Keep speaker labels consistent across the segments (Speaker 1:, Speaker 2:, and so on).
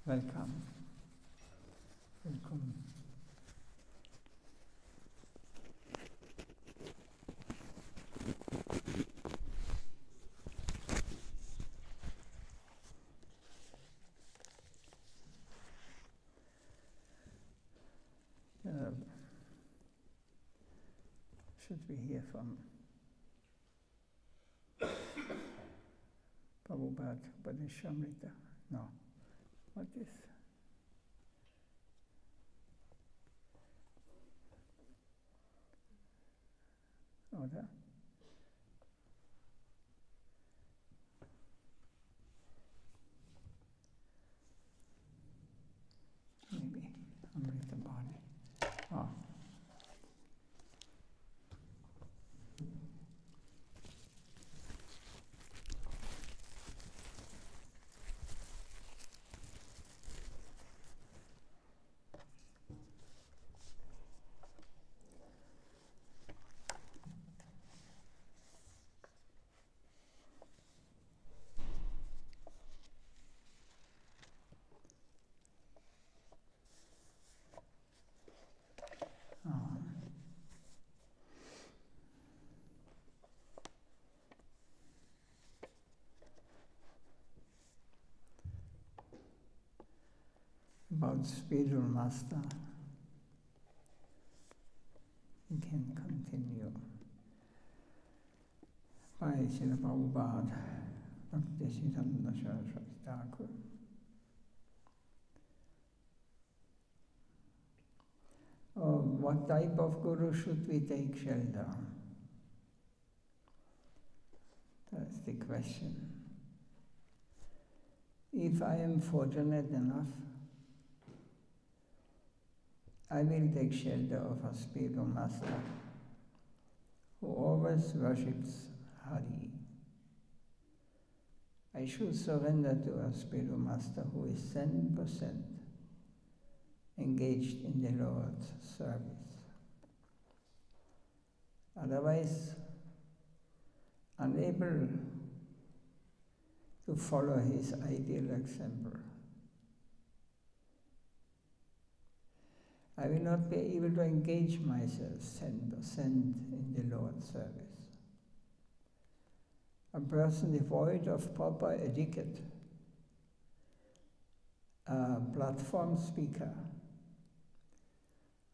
Speaker 1: Welcome. Welcome. Should we hear from Prabhupada Padishamrita? No. What is? Oder? Maybe Amrita Bani. Oh. About spiritual master, we can continue by Srila Prabhupada, Bhakti Saraswati Thakur. What type of guru should we take shelter? That's the question. If I am fortunate enough, I will take shelter of a spiritual master who always worships Hari. I should surrender to a spiritual master who is 100% engaged in the Lord's service. Otherwise, unable to follow his ideal example, I will not be able to engage myself 100% in the Lord's service. A person devoid of proper etiquette, a platform speaker,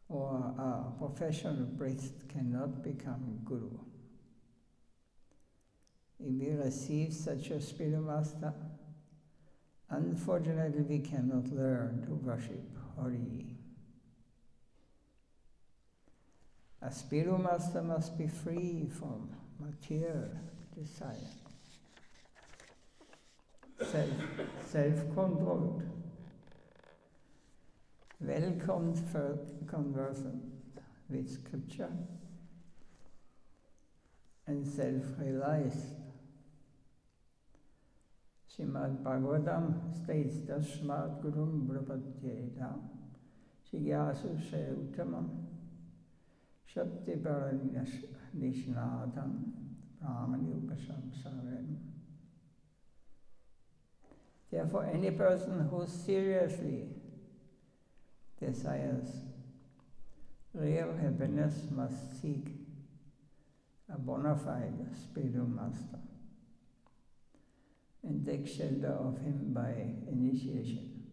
Speaker 1: or a professional priest cannot become guru. If we receive such a spiritual master, unfortunately we cannot learn to worship Hari. A spiritual master must be free from material desire, self-controlled, well-conversant with scripture, and self-realized. Srimad Bhagavatam states, Tasmat Gurum Prapatyeta Shigyasu Shaya Uttamam Shakti Paranishnatham Brahmani Upashamsarem. Therefore, any person who seriously desires real happiness must seek a Bonafide spiritual master and take shelter of him by initiation.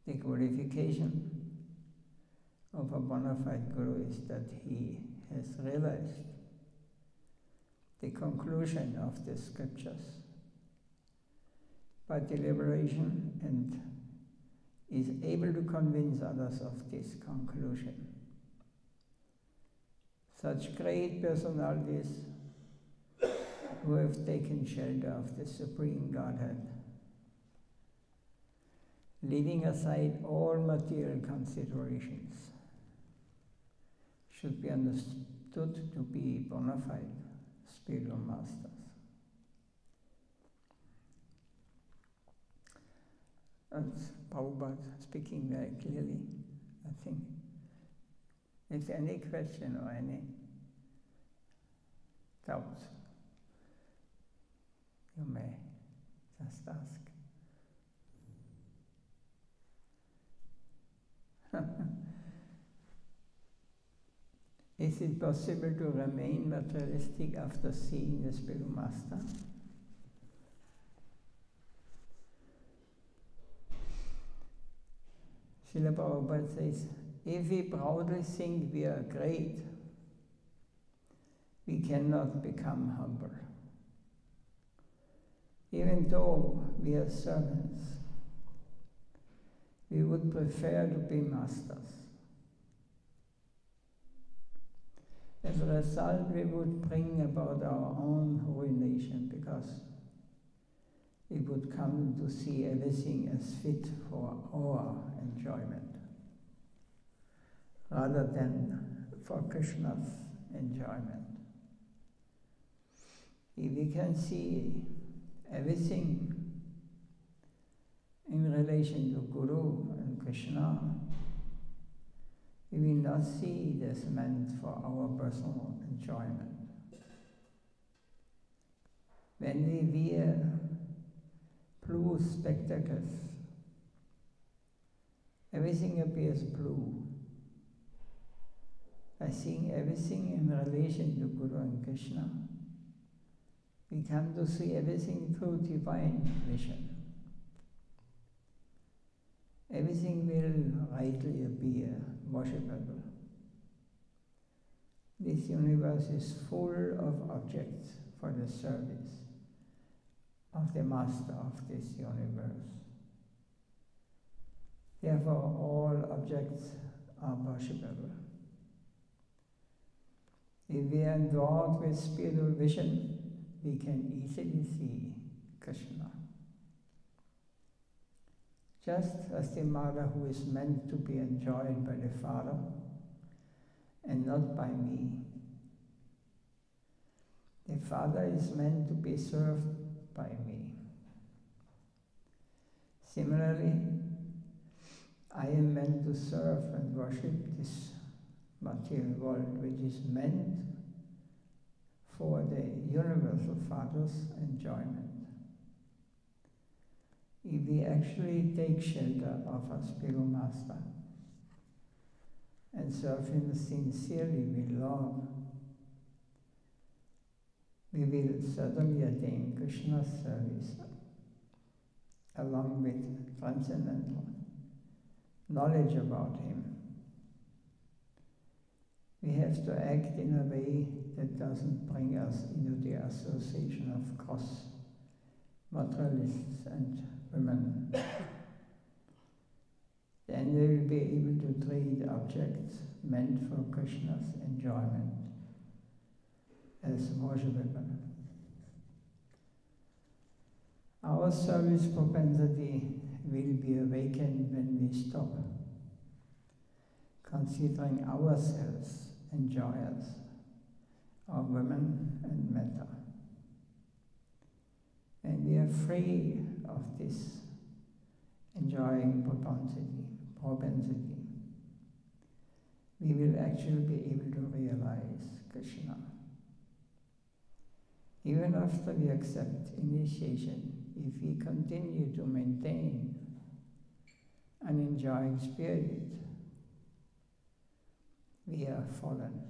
Speaker 1: The qualification of a Bonafide guru is that he has realized the conclusion of the scriptures by deliberation and is able to convince others of this conclusion. Such great personalities who have taken shelter of the Supreme Godhead, leaving aside all material considerations, should be understood to be bona fide spiritual masters. And Prabhupada speaking very clearly, I think. Is there any question or any doubts? You may just ask. Is it possible to remain materialistic after seeing the spiritual master? Srila Prabhupada says, if we proudly think we are great, we cannot become humble. Even though we are servants, we would prefer to be masters. As a result, we would bring about our own ruination because we would come to see everything as fit for our enjoyment rather than for Krishna's enjoyment. If we can see everything in relation to Guru and Krishna, we will not see it as meant for our personal enjoyment. When we wear blue spectacles, everything appears blue. By seeing everything in relation to Guru and Krishna, we come to see everything through divine vision. Everything will rightly appear worshipable. This universe is full of objects for the service of the master of this universe. Therefore, all objects are worshipable. If we are endowed with spiritual vision, we can easily see Krishna. Just as the mother who is meant to be enjoyed by the father and not by me. The father is meant to be served by me. Similarly, I am meant to serve and worship this material world, which is meant for the universal Father's enjoyment. If we actually take shelter of our spiritual master and serve him sincerely with love, we will certainly attain Krishna's service along with transcendental knowledge about him. We have to act in a way that doesn't bring us into the association of gross materialists and women. Then we will be able to treat objects meant for Krishna's enjoyment as worshipable. Our service propensity will be awakened when we stop considering ourselves enjoyers of women and matter. And we are free of this enjoying propensity. We will actually be able to realize Krishna. Even after we accept initiation, if we continue to maintain an enjoying spirit, we are fallen.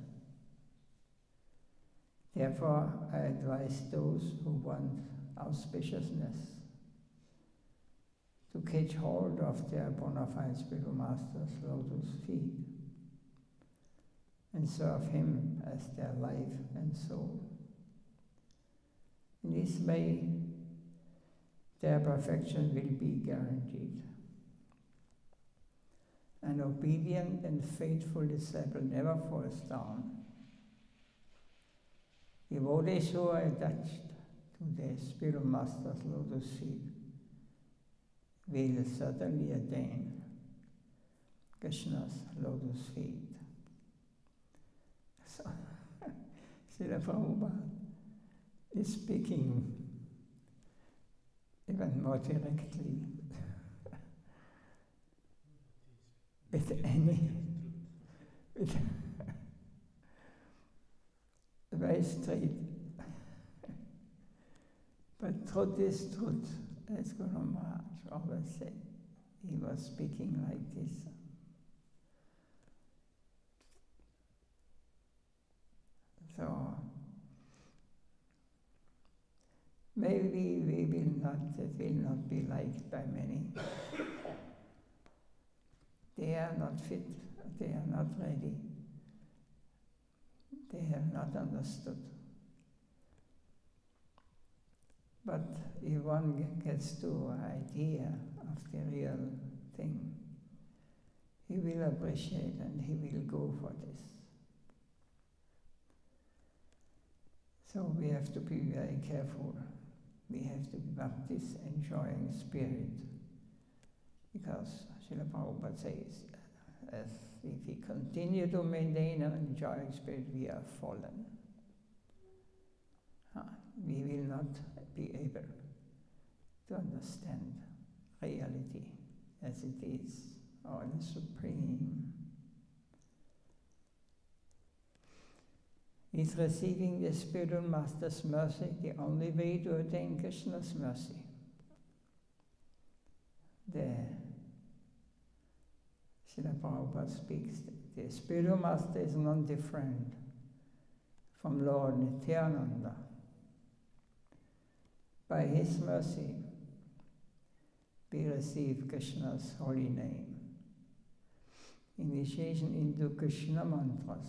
Speaker 1: Therefore, I advise those who want auspiciousness to catch hold of their Bonafide spiritual master's lotus feet and serve him as their life and soul. In this way, their perfection will be guaranteed. An obedient and faithful disciple never falls down. Devotees who are attached to their spiritual master's lotus feet will certainly attain Krishna's lotus feet. So, Srila Prabhupada is speaking even more directly with very straight. But truth is truth, as Guru Maharaj always said. He was speaking like this. So maybe it will not be liked by many. They are not fit, they are not ready, they have not understood. But if one gets to an idea of the real thing, he will appreciate and he will go for this. So we have to be very careful. We have to be Bhakti's enjoying spirit. Because Srila Prabhupada says, as if we continue to maintain an enjoying spirit, we are fallen. We will not be able to understand reality as it is, or the supreme. Is receiving the spiritual master's mercy the only way to attain Krishna's mercy? There, Srila Prabhupada speaks, the spiritual master is not different from Lord Nityananda. By his mercy, we receive Krishna's holy name, initiation into Krishna mantras,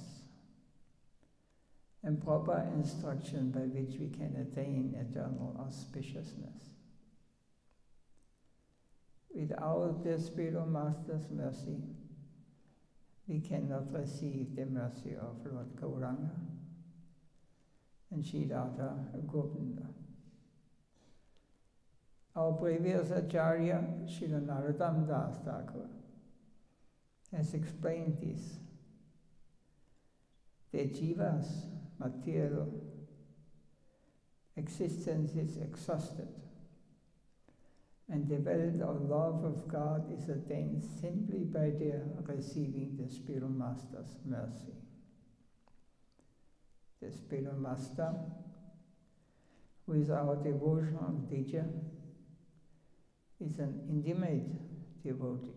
Speaker 1: and proper instruction by which we can attain eternal auspiciousness. Without the spiritual master's mercy, we cannot receive the mercy of Lord Gauranga and Radha Govinda. Our previous Acharya, Srila Narottam Das Thakur, has explained this. The jiva's material existence is exhausted, and the wealth of love of God is attained simply by their receiving the spiritual master's mercy. The spiritual master, who is our devotional teacher, is an intimate devotee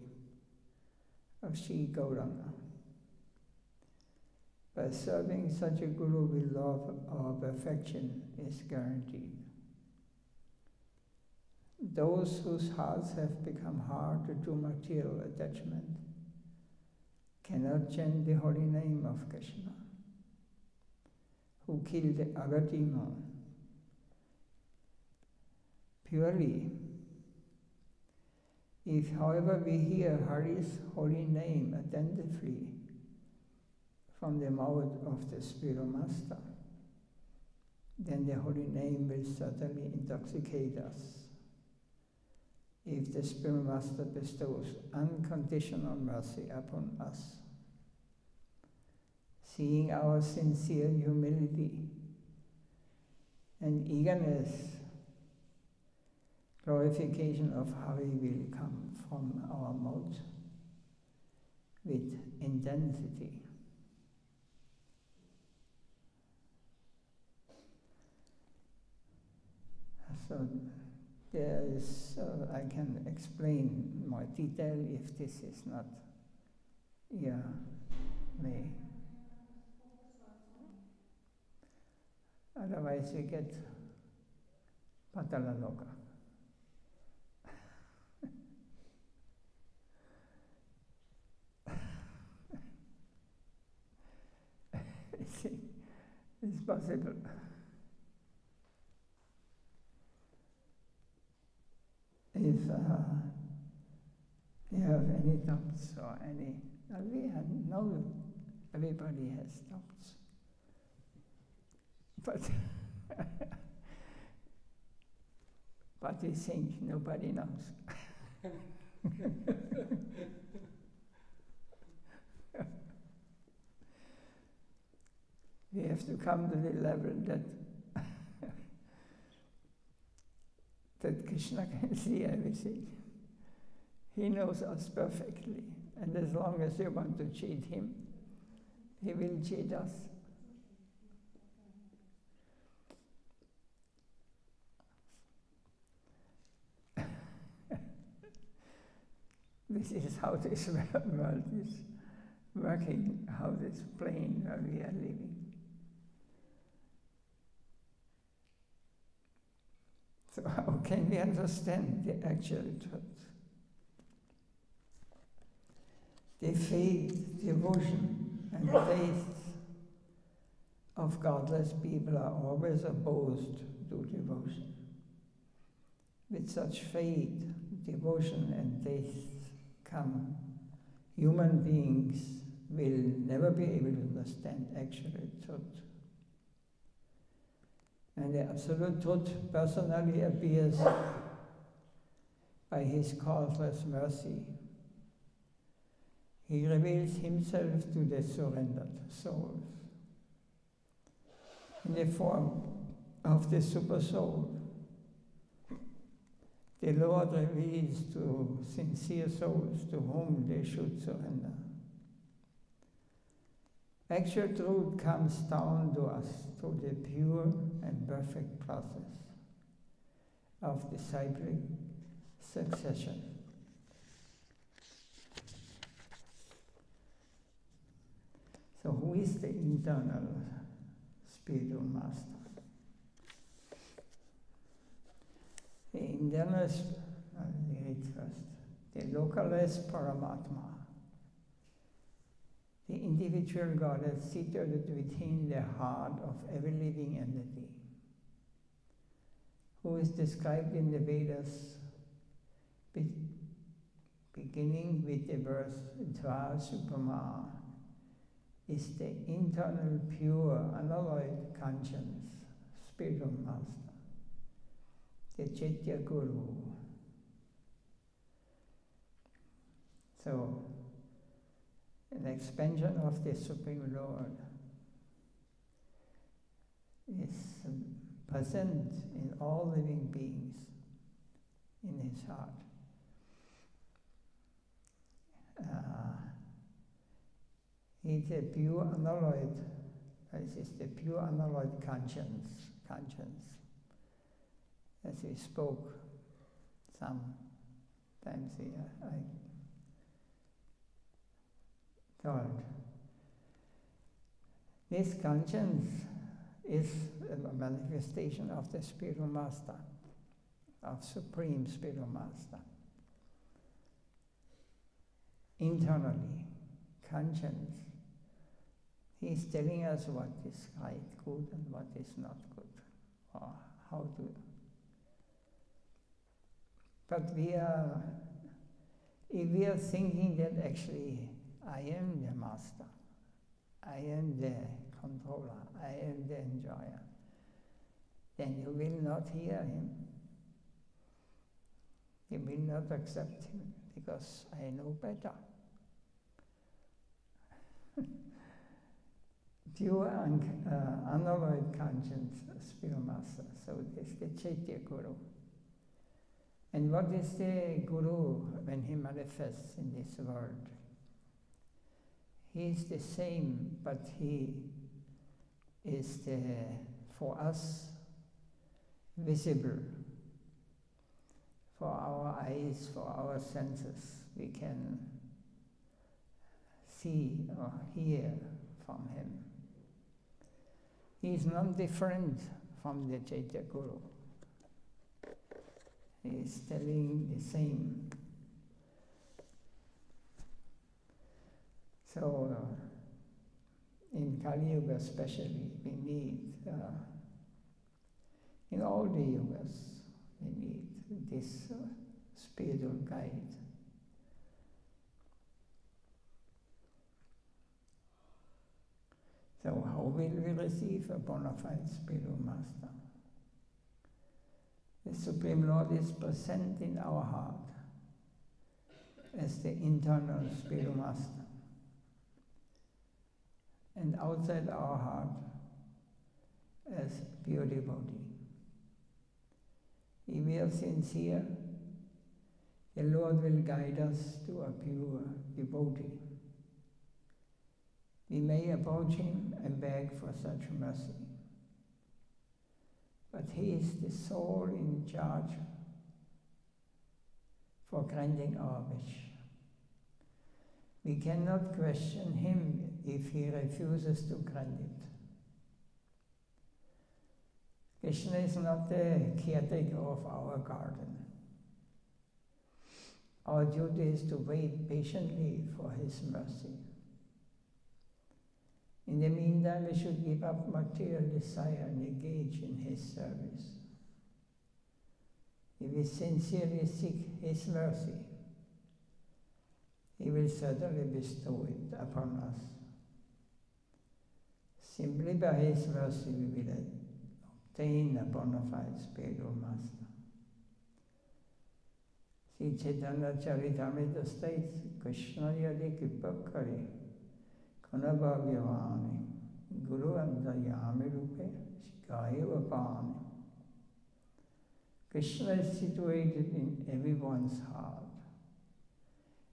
Speaker 1: of Sri Gauranga. By serving such a guru with love, our perfection is guaranteed. Those whose hearts have become hard to material attachment cannot chant the holy name of Krishna, who killed the other demon. Purely, if, however, we hear Hari's holy name attentively from the mouth of the spiritual master, then the holy name will certainly intoxicate us. If the spiritual master bestows unconditional mercy upon us, seeing our sincere humility and eagerness, glorification of Hari will come from our mouth with intensity. So there is, I can explain more detail if this is not, me. Otherwise we get Patalaloka. It's possible. If you have any doubts or any, we know everybody has doubts, but we think nobody knows. We have to come to the level that that Krishna can see everything. He knows us perfectly, and as long as you want to cheat him, he will cheat us. This is how this world is working, how this plane where we are living. So how can we understand the actual truth? The faith, devotion, and faith of godless people are always opposed to devotion. With such faith, devotion, and faith come, human beings will never be able to understand actual truth. And the absolute truth personally appears by his causeless mercy. He reveals himself to the surrendered souls in the form of the super soul. The Lord reveals to sincere souls to whom they should surrender. Actual truth comes down to us through the pure and perfect process of disciplic succession. So who is the internal spiritual master? The internal, I'll read first, the localist Paramatma, the individual Godhead situated within the heart of every living entity, who is described in the Vedas, beginning with the verse Dva Suprama, is the internal, pure, unalloyed conscience, spiritual master, the Chaitya Guru. So, an expansion of the Supreme Lord is present in all living beings in his heart. It's a pure unalloyed, this is the pure unalloyed conscience, as we spoke sometimes here, I thought. This conscience is a manifestation of the spiritual master, of supreme spiritual master. Internally, conscience, he's telling us what is right, good, and what is not good, or how to. But if we are thinking that actually I am the master, I am the controller, I am the enjoyer, then you will not hear him. You will not accept him, because I know better. Pure and unalloyed conscience, spiritual master. So this is the Chaitya Guru. And what is the Guru when he manifests in this world? He is the same, but he is for us visible. For our eyes, for our senses, we can see or hear from him. He is not different from the Chaitya Guru. He is telling the same. So, in Kali Yuga especially, we need, in all the yugas, we need this spiritual guide. So how will we receive a bona fide spiritual master? The Supreme Lord is present in our heart as the internal spiritual master. And outside our heart as pure devotee. If we are sincere, the Lord will guide us to a pure devotee. We may approach him and beg for such mercy. But he is the soul in charge for granting our wish. We cannot question him if he refuses to grant it. Krishna is not the caretaker of our garden. Our duty is to wait patiently for his mercy. In the meantime, we should give up material desire and engage in his service. If we sincerely seek his mercy, he will certainly bestow it upon us. Simply by his mercy we will obtain a bona fide spiritual master. Sri Chaitanya Charitamrita states, Krishna yadi kripa kare, kanava vyavani, guru andayami rupe, shikaya vapani. Krishna is situated in everyone's heart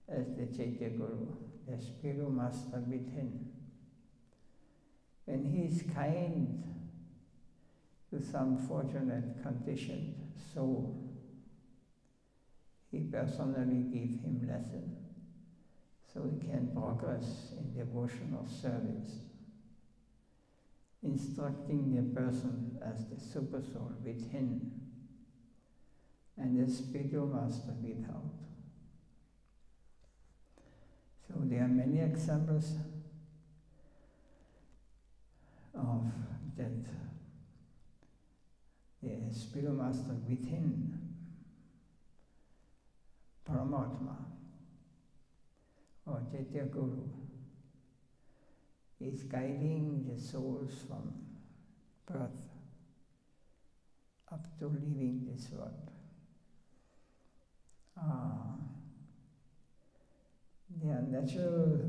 Speaker 1: as the Chaitya Guru, the spiritual master within. When he is kind to some fortunate conditioned soul, he personally gives him lesson so he can progress in devotional service, instructing the person as the supersoul within and the spiritual master without. So there are many examples of that the spiritual master within Paramatma or Chaitya Guru is guiding the souls from birth up to leaving this world. They are natural,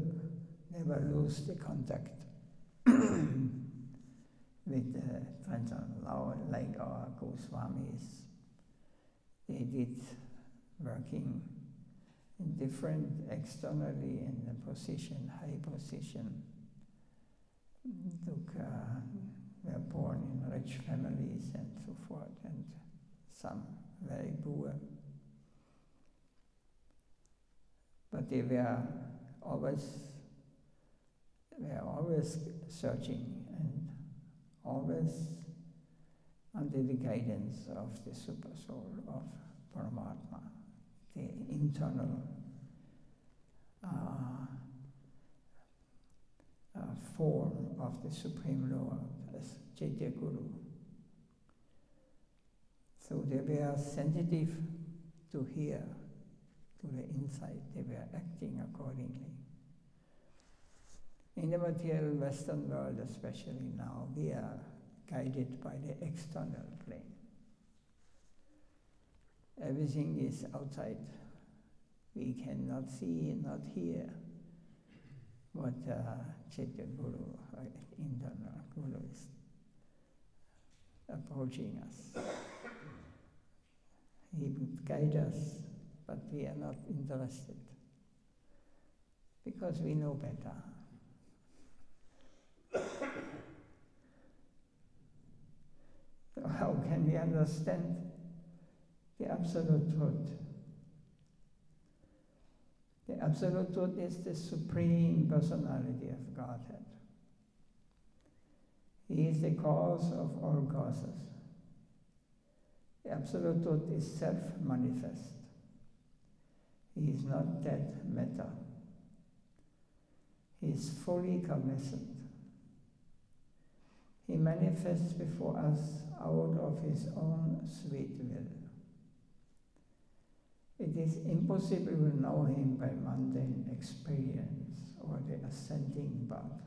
Speaker 1: never lose the contact with the transcendental, like our Goswamis. They did working in different, externally in a position, high position. Were born in rich families and so forth, and some very poor. But they were always searching and always under the guidance of the super soul of Paramatma, the internal form of the Supreme Lord as Chaitya Guru. So they were sensitive to hear, to the insight, they were acting accordingly. In the material Western world, especially now, we are guided by the external plane. Everything is outside. We cannot see, not hear what Chaitya Guru, internal Guru, is approaching us. He would guide us, but we are not interested because we know better. So how can we understand the Absolute Truth? The Absolute Truth is the Supreme Personality of Godhead. He is the cause of all causes. The Absolute Truth is self-manifest. He is not dead matter. He is fully cognizant. He manifests before us out of his own sweet will. It is impossible to know him by mundane experience or the ascending path.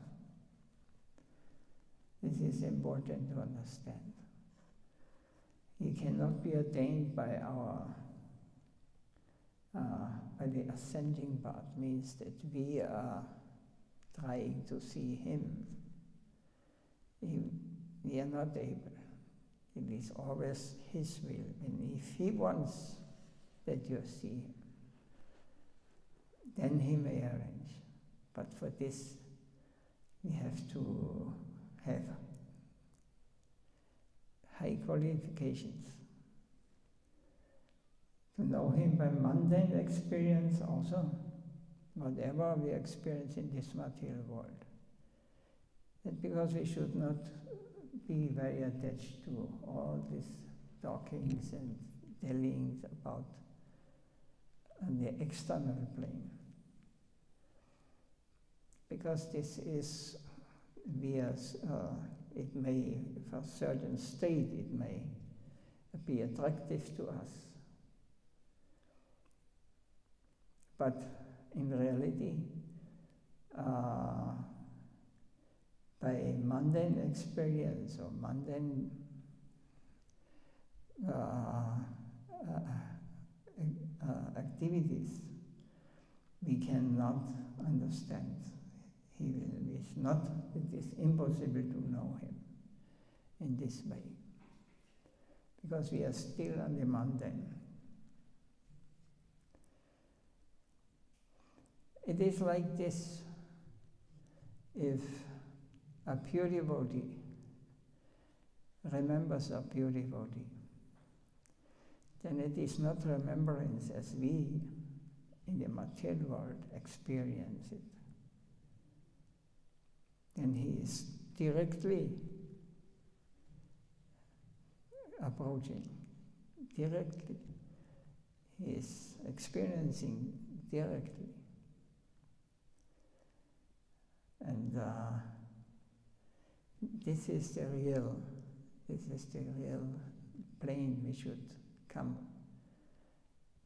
Speaker 1: This is important to understand. He cannot be attained by by the ascending path, means that we are trying to see him. We are not able. It is always his will. And if he wants that you see him, then he may arrange. But for this, we have to have high qualifications. To know him by mundane experience also, whatever we experience in this material world. That because we should not be very attached to all these talkings and tellings about the external plane. Because this is, it may, for a certain state, it may be attractive to us. But in reality, by mundane experience or mundane activities, we cannot understand. It is impossible to know him in this way, because we are still on the mundane. It is like this: if a pure devotee remembers a pure devotee, then it is not remembrance as we in the material world experience it. Then he is directly approaching, directly. He is experiencing directly. And this is the real plane we should come.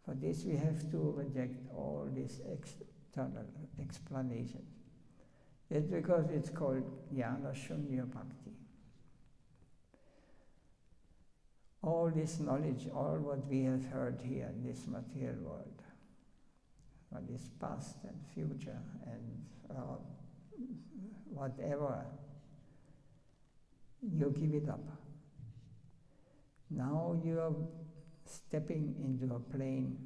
Speaker 1: For this we have to reject all these external explanations. That's because it's called Jnana Shunya Bhakti. All this knowledge, all what we have heard here in this material world, what is past and future and whatever, you give it up. Now you are stepping into a plane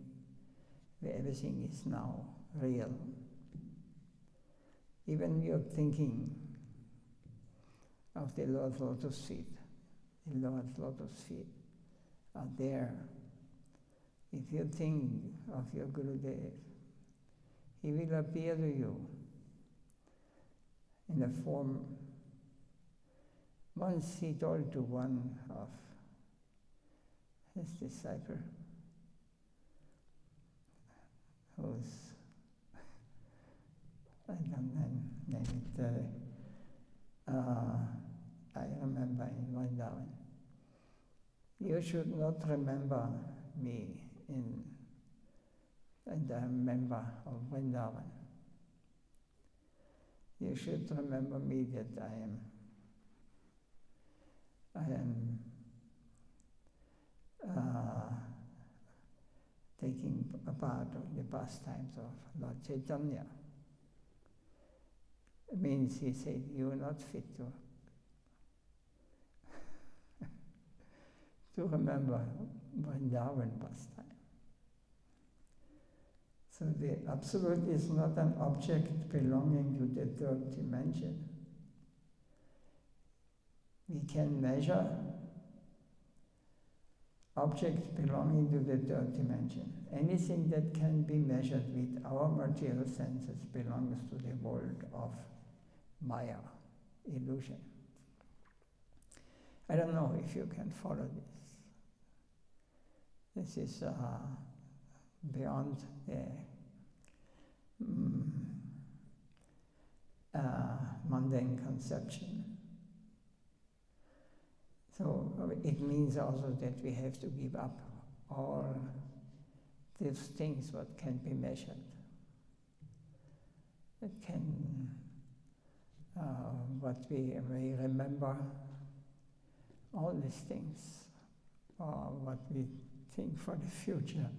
Speaker 1: where everything is now real. Even you're thinking of the Lord's lotus feet. The Lord's lotus feet are there. If you think of your Gurudev, he will appear to you in a form. Once he told to one of his disciple, who's, I don't name it, I remember in Vrindavan, you should not remember me and a member of Vrindavan. You should remember me that I am taking a part of the pastimes of Lord Chaitanya. It means he said, you are not fit to remember Vrindavan pastime. So the Absolute is not an object belonging to the third dimension. We can measure objects belonging to the third dimension. Anything that can be measured with our material senses belongs to the world of Maya, illusion. I don't know if you can follow this. This is beyond the mundane conception. So it means also that we have to give up all these things what can be measured. It can, what we remember, all these things, or what we think for the future,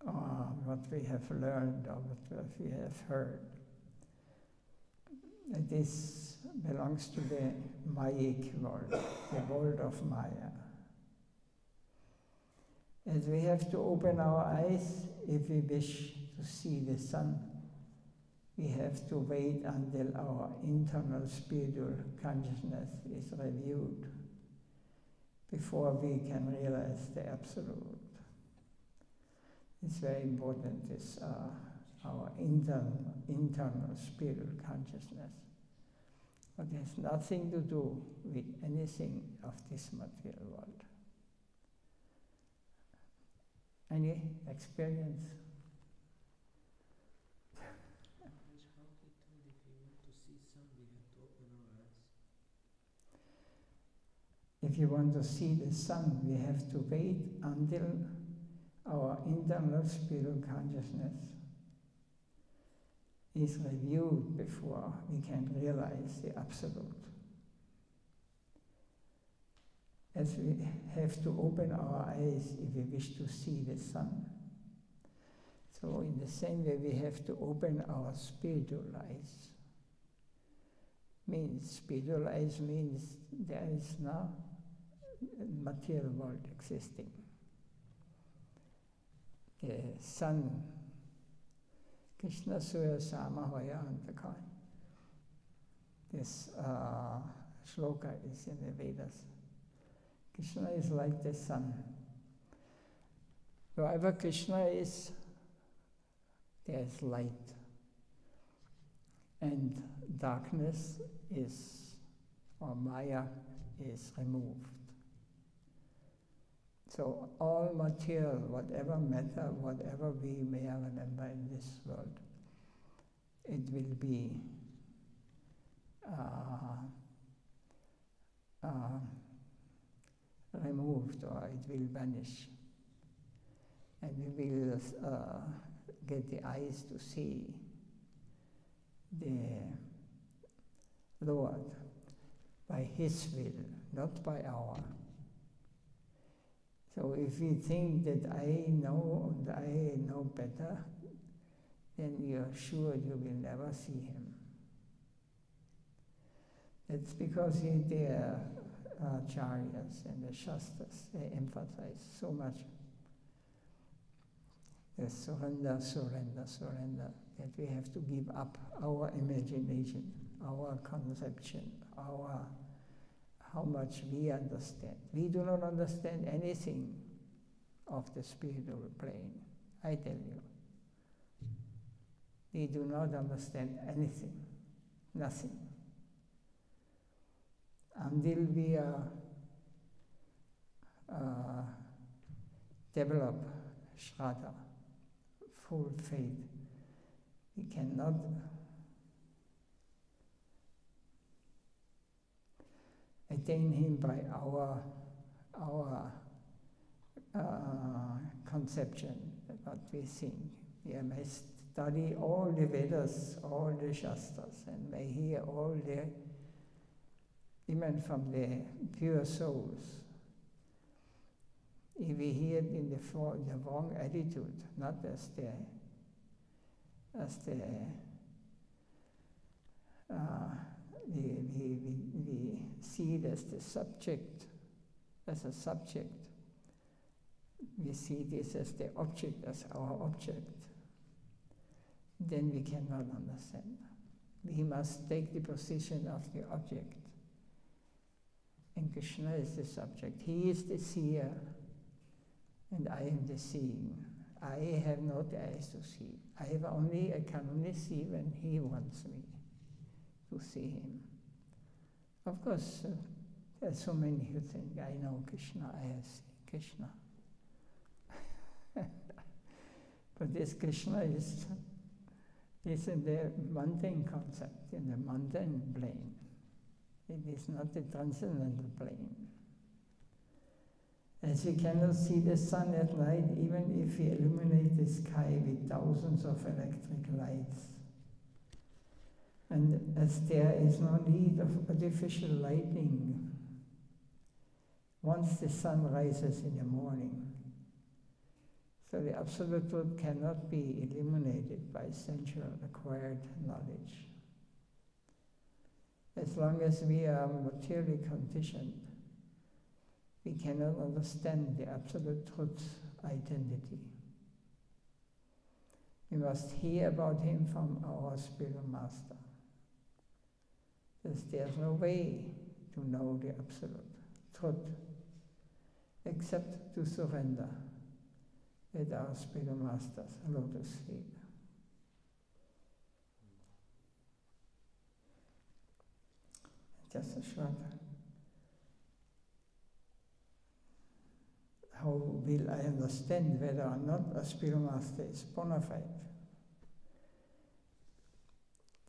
Speaker 1: or what we have learned, or what we have heard. This belongs to the Mayic world, the world of Maya. As we have to open our eyes, if we wish to see the sun, we have to wait until our internal spiritual consciousness is reviewed before we can realize the Absolute. It's very important, this our internal spiritual consciousness. But it has nothing to do with anything of this material world. Any experience? If you want to see the sun, we have to wait until our internal spiritual consciousness is reviewed before we can realize the absolute. As we have to open our eyes if we wish to see the sun. So in the same way we have to open our spiritual eyes. Spiritual eyes means there is no material world existing. The sun, Krishna Surya Sama Hoya Antakai. This shloka is in the Vedas. Krishna is like the sun. Wherever Krishna is, there is light. And darkness is, or Maya, is removed. So all material, whatever matter, whatever we may remember in this world, it will be removed, or it will vanish. And we will get the eyes to see the Lord by His will, not by our. So if we think that I know and I know better, then you are sure you will never see Him. That's because the acharyas and the shastras, they emphasize so much the surrender, surrender, surrender, that we have to give up our imagination, our conception, how much we understand. We do not understand anything of the spiritual plane, I tell you. We do not understand anything, nothing. Until we develop Shraddha, full faith, we cannot attain Him by our conception, what we think. We may study all the Vedas, all the Shastras, and may hear all the, even from the pure souls. If we hear it in the wrong attitude, not as we see it as the subject, as a subject. We see this as the object, as our object. Then we cannot understand. We must take the position of the object. And Krishna is the subject. He is the seer, and I am the seeing. I have no eyes to see. I can only see when He wants me to see Him. Of course, there are so many who think, I know Krishna, I have seen Krishna. But this Krishna is in the mundane concept, in the mundane plane. It is not the transcendental plane. As we cannot see the sun at night, even if we illuminate the sky with thousands of electric lights. And as there is no need of artificial lighting, once the sun rises in the morning, so the absolute truth cannot be illuminated by sensual acquired knowledge. As long as we are materially conditioned, we cannot understand the absolute truth's identity. We must hear about Him from our spiritual master. There's no way to know the absolute truth except to surrender at our spiritual master's lotus feet. Just a short. How will I understand whether or not a spiritual master is Bonafide?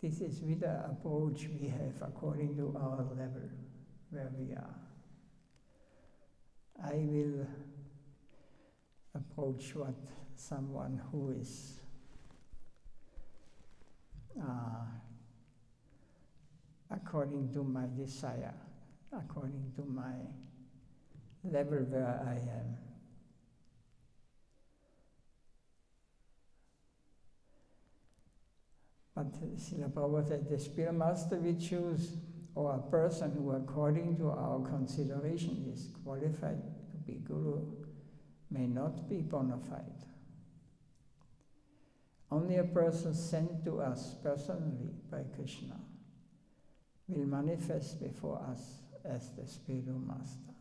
Speaker 1: This is with the approach we have according to our level where we are. I will approach what someone who is according to my desire, according to my level where I am. But Srila Prabhupada said, the spiritual master we choose, or a person who according to our consideration is qualified to be Guru, may not be bona fide. Only a person sent to us personally by Krishna will manifest before us as the spiritual master.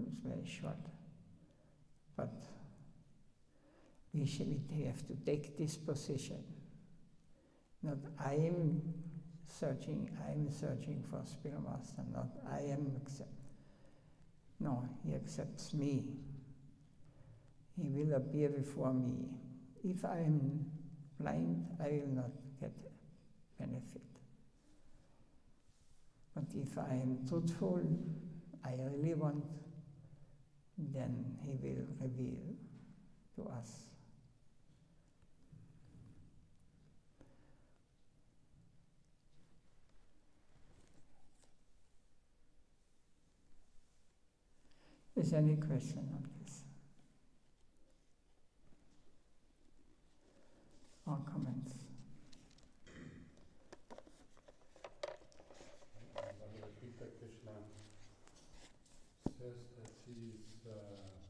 Speaker 1: It's very short, but we have to take this position. Not I am searching for spiritual master, not I am accept. No, he accepts me. He will appear before me. If I am blind, I will not get benefit. But if I am truthful, I really want, then he will reveal to us. Is there any question on this? Or comments?
Speaker 2: Krishna says that he is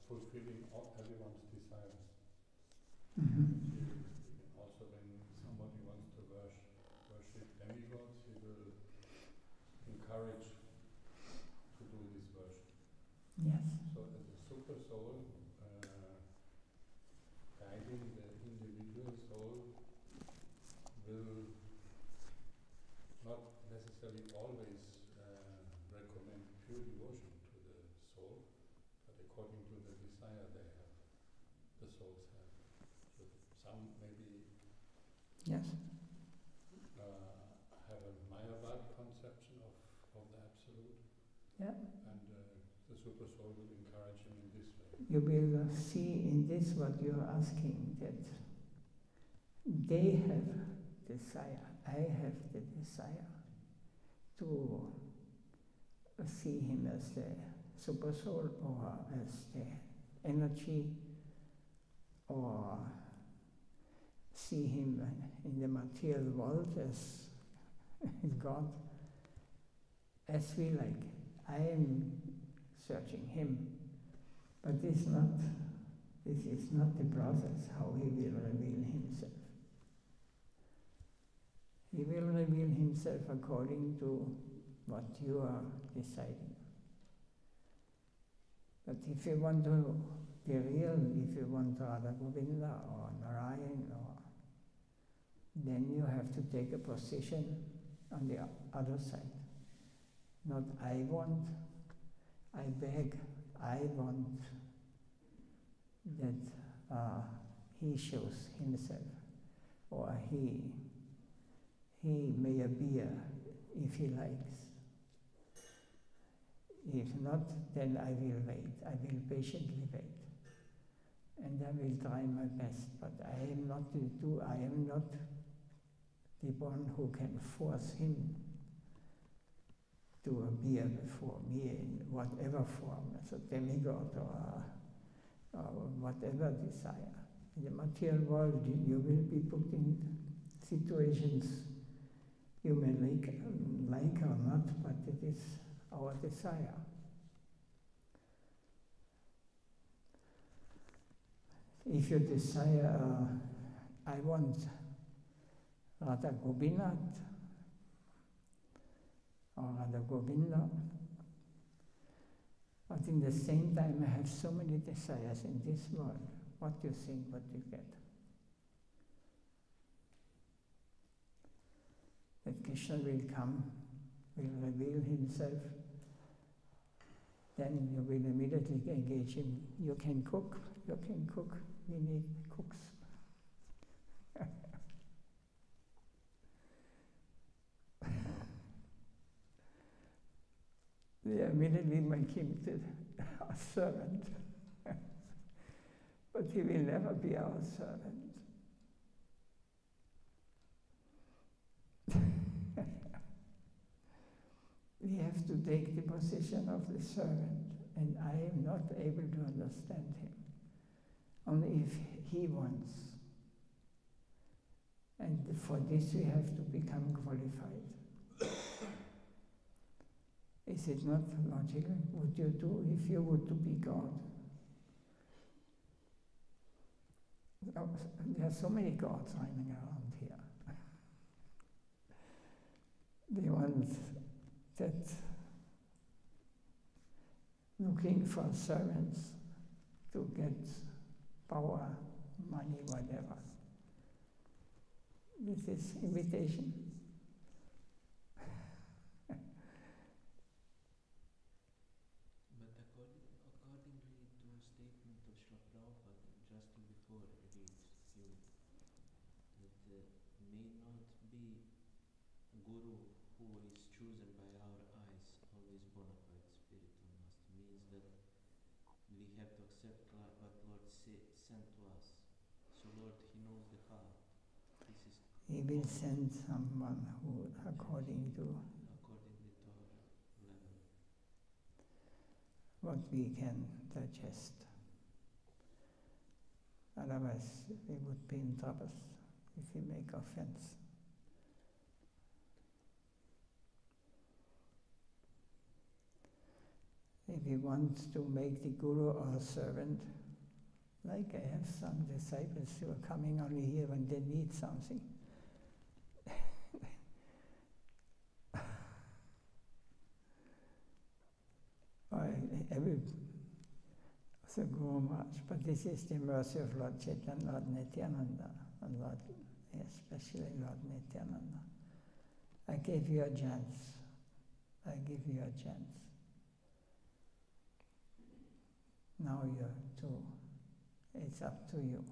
Speaker 2: fulfilling everyone's desires. Also, when somebody wants to worship demigods, he will encourage to do this worship.
Speaker 1: Yes.
Speaker 2: So, as a super soul, guiding the individual soul will not necessarily always recommend pure devotion to the soul, but according to the desire they have, the souls have. So some maybe
Speaker 1: Yes.
Speaker 2: have a Mayavad conception of the Absolute,
Speaker 1: Yeah.
Speaker 2: and the super soul will encourage him in this way.
Speaker 1: You will see in this what you're asking, that they have desire, I have the desire to see him as the super soul, or as the energy, or see him in the material world as God, as we like. I am searching him, but this is not the process how he will reveal himself. He will reveal himself according to what you are deciding. But if you want to be real, if you want Radha Govinda or Narayan, then you have to take a position on the other side. Not I want, I beg, I want that he shows himself, or he may appear if he likes. If not, then I will wait. I will patiently wait, and I will try my best. But I am not the one who can force him to appear before me in whatever form, as a demigod or whatever desire. In the material world, you will be put in situations you may like or not, but it is our desire. If you desire, I want Radha Govinda or Radha Govinda, but in the same time I have so many desires in this world. What do you think, what you get? that Krishna will come, will reveal himself, then you will immediately engage him. You can cook, we need cooks. They immediately make him our servant. But he will never be our servant. We have to take the position of the servant, and I am not able to understand him. Only if he wants. And for this we have to become qualified. Is it not logical? What you do if you were to be God? There are so many gods running around here. The ones that looking for servants to get power, money, whatever. This is invitation.
Speaker 3: But accordingly to statement of Srila Prabhupada just before reads you, that may not be a guru who is chosen by our eyes, always bona fide spiritual master, means that we have to accept what Lord sent to us. So Lord, He knows the heart.
Speaker 1: He will send someone who, according to
Speaker 3: our level,
Speaker 1: what we can digest. Otherwise, we would be in trouble if we make offense. If we want to make the Guru our servant, like I have some disciples who are coming only here when they need something. I will also go much, but this is the mercy of Lord Chaitanya, Lord Nityananda, and Lord, especially Lord Nityananda. I gave you a chance. I give you a chance. Now you're to, it's up to you.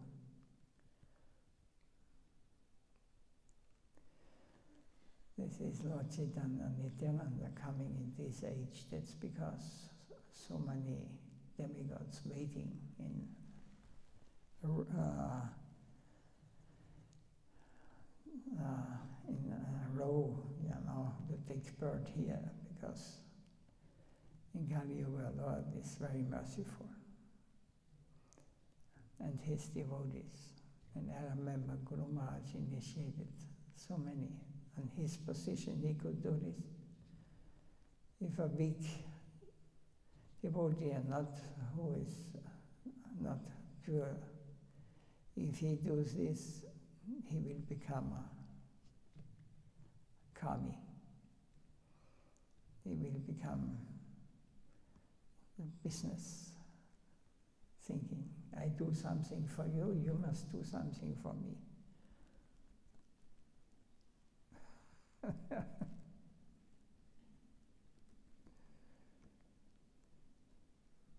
Speaker 1: This is Lord Chaitanya Nityananda coming in this age. That's because so many demigods waiting in a row, to take part here, because in Gaudiya Lord is very merciful. And his devotees. And I remember Guru Maharaj initiated so many. On his position, he could do this. If a big devotee and who is not pure, if he does this, he will become a kami. He will become business thinking. I do something for you, you must do something for me.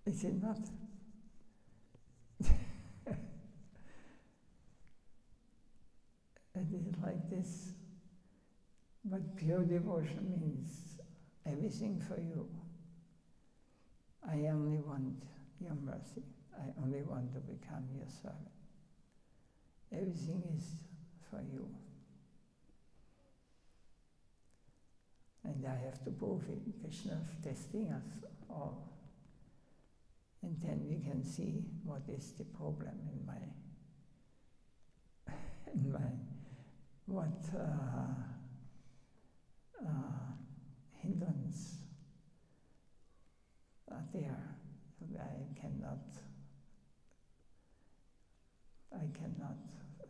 Speaker 1: Is it not? It is like this. But pure devotion means everything for you. I only want your mercy. I only want to become your servant. Everything is for you. And I have to prove it. Krishna is testing us all. And then we can see what is the problem what hindrance are there. I cannot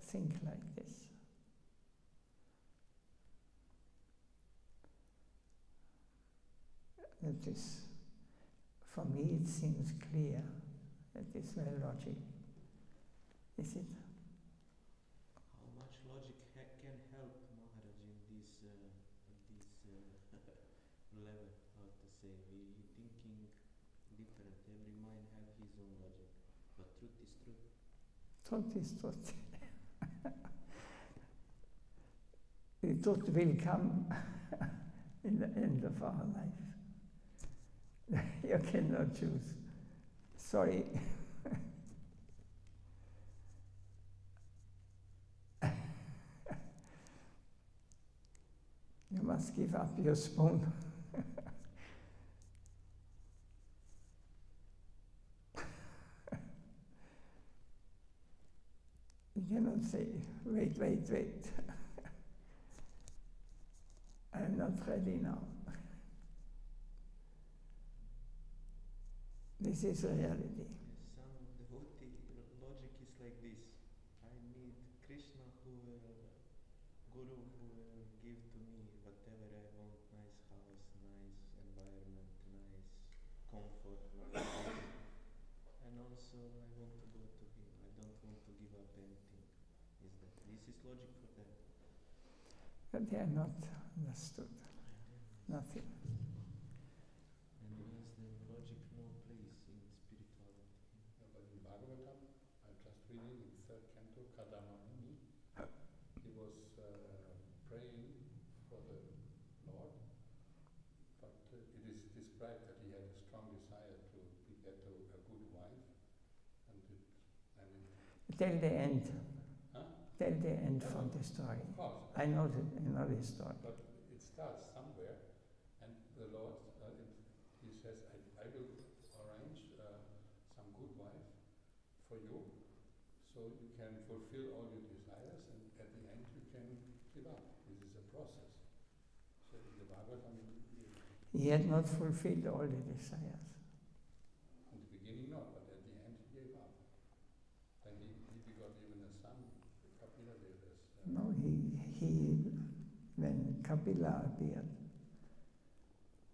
Speaker 1: think like this. That is, for me it seems clear. It is very logical. Is it?
Speaker 3: How much logic can help Maharaj in this say. We thinking different. Every mind have his own logic, but truth is truth.
Speaker 1: Truth is truth. The truth will come in the end of our life. You cannot choose. Sorry. You must give up your spoon. You cannot say, wait. I'm not ready now. This is reality.
Speaker 3: Some of the devotee logic is like this. I need Krishna who will, Guru who will give to me whatever I want, nice house, nice environment, nice comfort, nice food. And also I want to go to him. I don't want to give up anything. This is logic for them.
Speaker 1: But they are not understood. Nothing.
Speaker 3: And means the logic no place in spirituality.
Speaker 2: Yeah, but in Bhagavatam, I'm just reading in third canto, Muni, he was praying for the Lord, but it is described that he had a strong desire to get a good wife, and
Speaker 1: Till the end.
Speaker 2: Huh?
Speaker 1: Till the end
Speaker 2: Yeah,
Speaker 1: from the story.
Speaker 2: Of course.
Speaker 1: I know the story.
Speaker 2: But it starts somewhere, and the Lord, he says, I will arrange some good wife for you, so you can fulfill all your desires, and at the end you can give up. This is a process. So in the Bhagavatam,
Speaker 1: He had not fulfilled all the desires.
Speaker 2: in the beginning not, but at the end he gave up. Then he begot even a son, Kapila Devas.
Speaker 1: No, when Kapila appeared,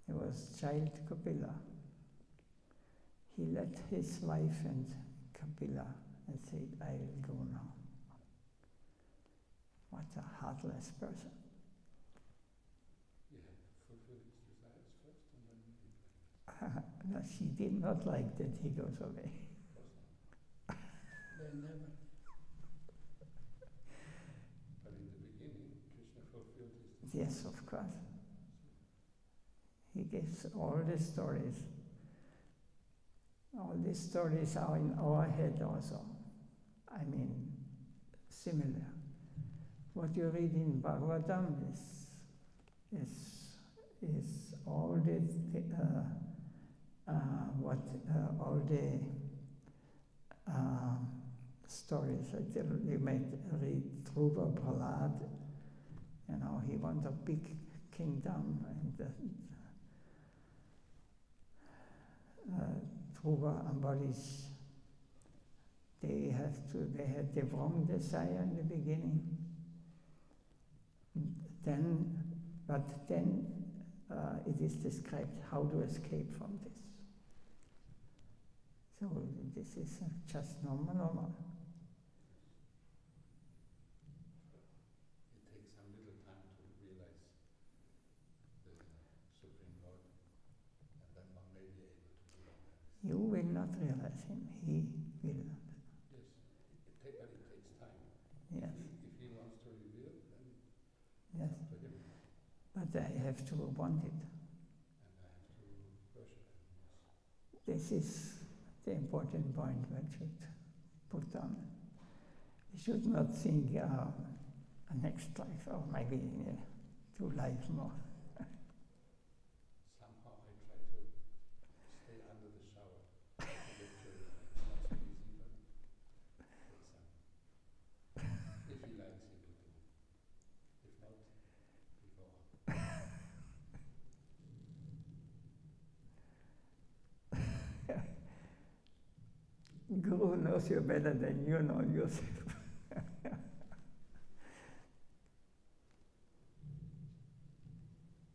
Speaker 1: he was child Kapila. He left his wife and Kapila and said, I will go now. What a heartless person.
Speaker 2: He had to fulfill his desires first, and then he did.
Speaker 1: No, she did not like that he goes away.
Speaker 2: Of course not.
Speaker 1: They never.
Speaker 2: But in the beginning, Krishna fulfilled his desires.
Speaker 1: Yes, of course. He gives all the stories. All these stories are in our head also. I mean, similar. What you read in Bhagavatam is all all the stories. You might read Dhruva Prahlad. You know, he wants a big kingdom, and Dhruva and Ambarish, they had the wrong desire in the beginning. But then it is described how to escape from this. So this is just normal.
Speaker 2: It takes some little time to realize the Supreme Lord, and then one may be able to do all that.
Speaker 1: You will not realize him. He will not.
Speaker 2: Yes, but it takes time.
Speaker 1: Yes.
Speaker 2: If he wants to reveal, then
Speaker 1: Yes.
Speaker 2: it's up to him.
Speaker 1: But I have to want it.
Speaker 2: And I have to worship him. Yes.
Speaker 1: This is the important point one should put on. We should not think a next life, or maybe 2 lives more.
Speaker 2: Somehow I try to stay under the shower. To get children. It's not so easy, but it's if he likes, he will do. If not, we go on.
Speaker 1: Guru knows you better than you know yourself.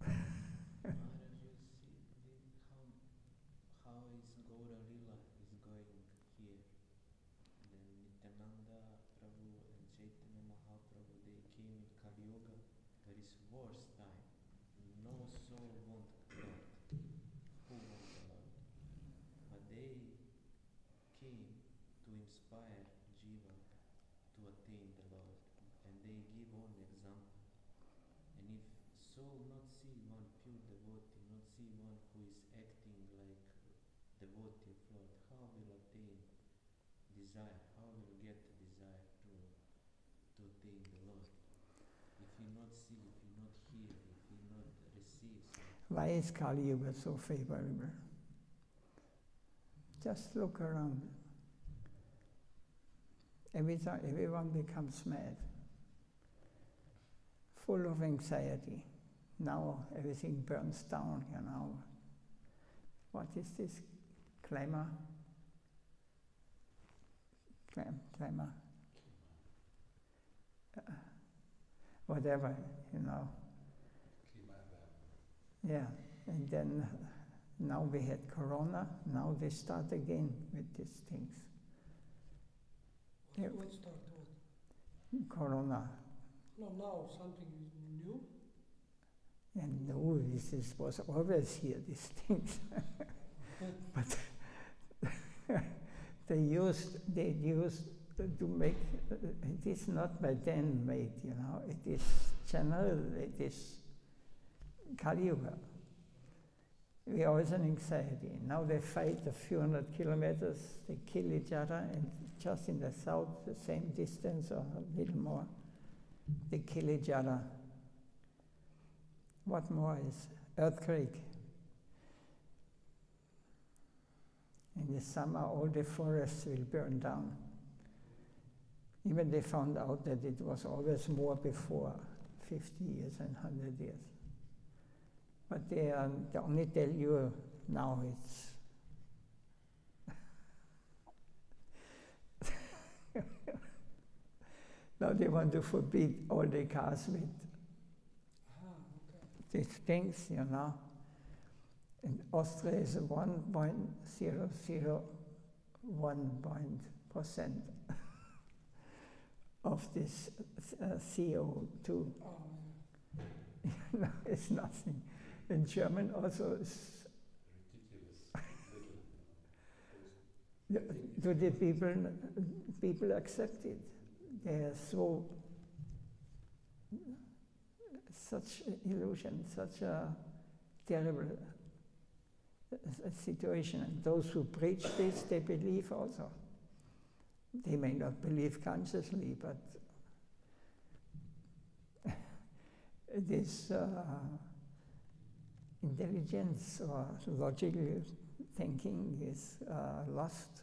Speaker 3: Maharaj, you see how is Gaura Lila is going here. Then Nityananda Prabhu and Chaitanya Mahaprabhu, they came in Kali Yuga. There is worse time. No soul want God. inspire Jiva to attain the Lord, and they give only example. And if soul not see one pure devotee, not see one who is acting like devotee of Lord, how will attain desire? How will get the desire to attain the Lord? If you not see, if you not hear, if you not receive.
Speaker 1: Why is Kali Yuga so favorable? Just look around. Everyone becomes mad, full of anxiety. Now everything burns down, you know. What is this? Clamor? Clamor? Whatever, you know. Yeah, and then now we had Corona, now they start again with these things.
Speaker 4: What started? What?
Speaker 1: Corona.
Speaker 4: No, now something is new.
Speaker 1: And no, this was always here, these things. But they used to make, it is not by then made, you know, it is general, it is Kali Yuga. We are always in anxiety. Now they fight a few hundred kilometers, they kill each other, and just in the south, the same distance or a little more, they kill each other. What more is earthquake? In the summer, all the forests will burn down. Even they found out that it was always more before, 50 years and 100 years. But they only tell you now it's now they want to forbid all the cars with these things, you know. And Austria is 1.001% of this CO2.
Speaker 4: Oh,
Speaker 1: No, it's nothing. In German also is. Do the people accept it? They are so such illusion, such a terrible situation. And those who preach this, they believe also. They may not believe consciously, but this intelligence or logical thinking is lost.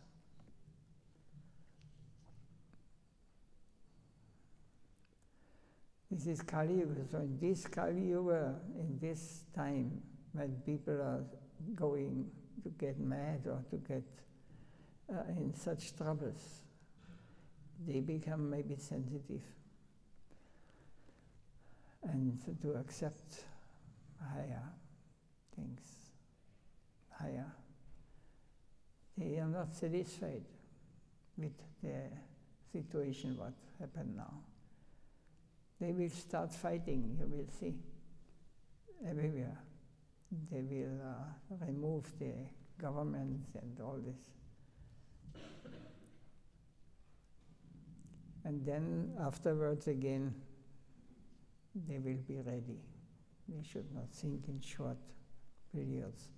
Speaker 1: This is Kali Yuga. So in this Kali Yuga, in this time when people are going to get mad or to get in such troubles, they become maybe sensitive and to accept higher things, higher. They are not satisfied with the situation, what happened now. They will start fighting, you will see, everywhere. They will remove the government and all this. And then afterwards again, they will be ready. They should not think in short periods.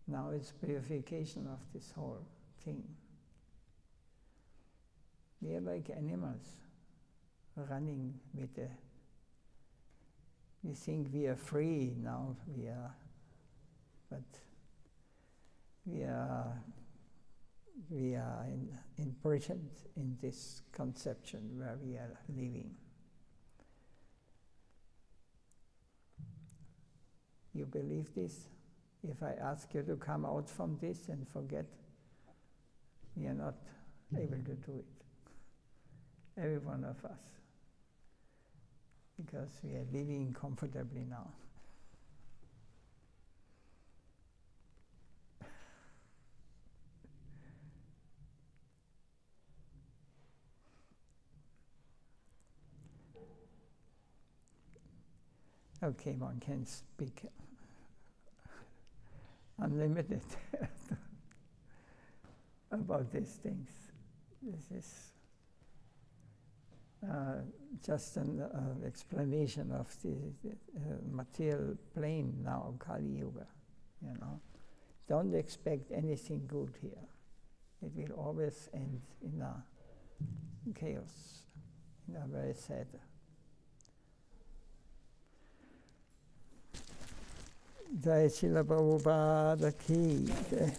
Speaker 1: Now it's purification of this whole thing. We are like animals running with the. We think we are free now. We are, but we are imprisoned in this conception where we are living. You believe this? If I ask you to come out from this and forget, we are not able to do it. Every one of us. Because we are living comfortably now. Okay, one can speak unlimited about these things. This is just an explanation of the material plane now, Kali Yuga. You know, don't expect anything good here. It will always end in a chaos, in a very sad. Jai Srila Prabhupada ki Jai.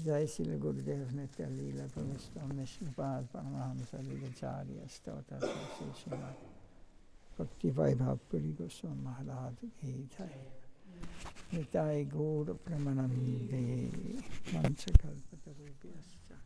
Speaker 1: Jai Srila Gurudev Nitya Leela Pravistami Sripad Paramahamsa Leelacharya Stota Sri Srimad Bhakti Vaibhav Puri Goswami Maharaj ki Jai. Nitai Gaur Pramanande Manchakalpatarubhyascha.